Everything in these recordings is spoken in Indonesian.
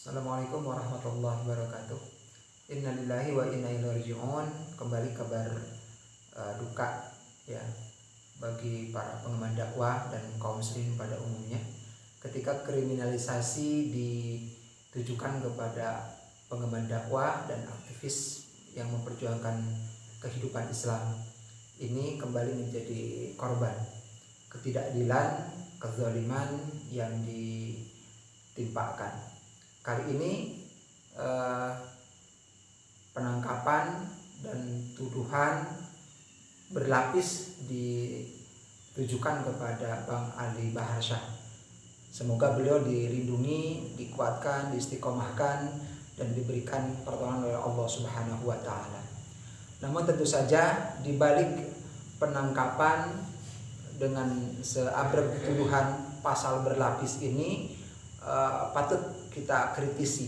Assalamualaikum warahmatullahi wabarakatuh. Innalillahi wa inna ilaihi raji'un. Kembali kabar duka ya bagi para pengemban dakwah dan kaum muslimin pada umumnya ketika kriminalisasi ditujukan kepada pengemban dakwah dan aktivis yang memperjuangkan kehidupan Islam. Ini kembali menjadi korban ketidakadilan, kezaliman yang ditimpakan. Kali ini penangkapan dan tuduhan berlapis ditujukan kepada Bang Ali Baharsyah. Semoga beliau dilindungi, dikuatkan, diistiqomahkan dan diberikan pertolongan oleh Allah Subhanahu wa taala. Namun tentu saja di balik penangkapan dengan seabrek tuduhan pasal berlapis ini patut kita kritisi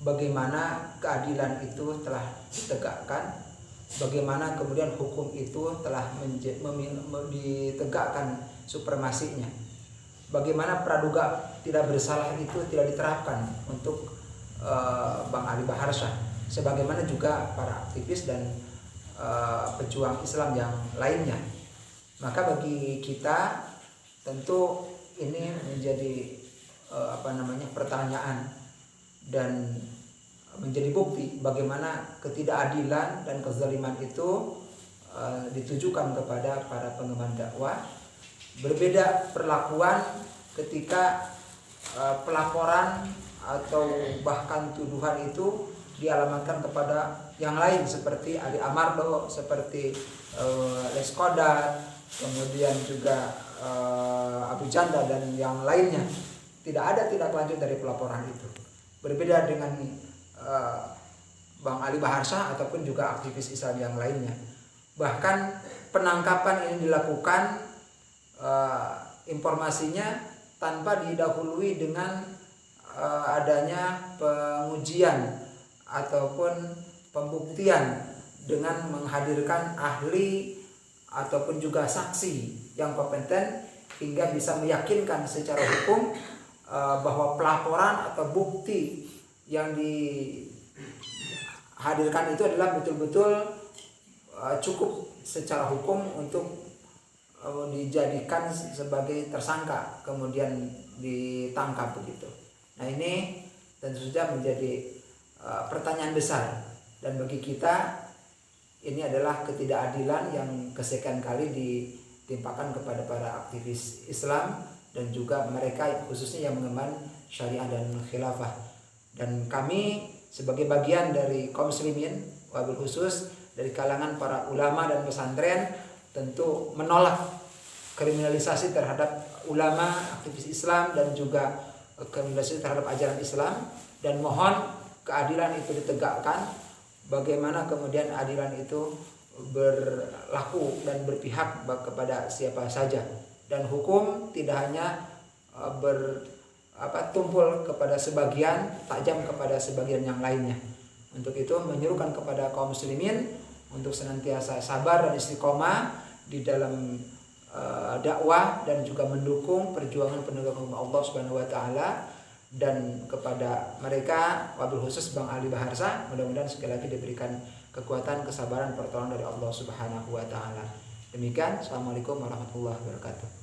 bagaimana keadilan itu telah ditegakkan, bagaimana kemudian hukum itu telah ditegakkan supremasinya, bagaimana praduga tidak bersalah itu tidak diterapkan untuk Bang Ali Baharsyah, sebagaimana juga para aktivis dan pejuang Islam yang lainnya. Maka bagi kita tentu ini menjadi pertanyaan dan menjadi bukti bagaimana ketidakadilan dan kezaliman itu ditujukan kepada para pengemban dakwah. Berbeda perlakuan ketika pelaporan atau bahkan tuduhan itu dialamatkan kepada yang lain seperti Ali Amardo, seperti Leskodat, kemudian juga Abu Janda dan yang lainnya. Tidak ada tindak lanjut dari pelaporan itu. Berbeda dengan Bang Ali Baharsyah ataupun juga aktivis Islam yang lainnya. Bahkan penangkapan ini dilakukan informasinya tanpa didahului dengan adanya pengujian ataupun pembuktian dengan menghadirkan ahli ataupun juga saksi yang kompeten hingga bisa meyakinkan secara hukum bahwa pelaporan atau bukti yang dihadirkan itu adalah betul-betul cukup secara hukum untuk dijadikan sebagai tersangka kemudian ditangkap begitu. Nah, ini tentu saja menjadi pertanyaan besar, dan bagi kita ini adalah ketidakadilan yang kesekian kali ditimpakan kepada para aktivis Islam dan juga mereka khususnya yang mengemban syariah dan khilafah. Dan kami sebagai bagian dari kaum muslimin, wabil khusus dari kalangan para ulama dan pesantren, tentu menolak kriminalisasi terhadap ulama, aktivis Islam dan juga kriminalisasi terhadap ajaran Islam, dan mohon keadilan itu ditegakkan. Bagaimana kemudian adilan itu berlaku dan berpihak kepada siapa saja, dan hukum tidak hanya tumpul kepada sebagian, tajam kepada sebagian yang lainnya. Untuk itu menyerukan kepada kaum muslimin untuk senantiasa sabar dan istiqomah di dalam dakwah dan juga mendukung perjuangan penegakan hukum Allah Subhanahu wa taala. Dan kepada mereka wabil khusus Bang Ali Baharsyah, mudah-mudahan sekali lagi diberikan kekuatan, kesabaran, pertolongan dari Allah Subhanahu wa taala. Demikian, assalamualaikum warahmatullahi wabarakatuh.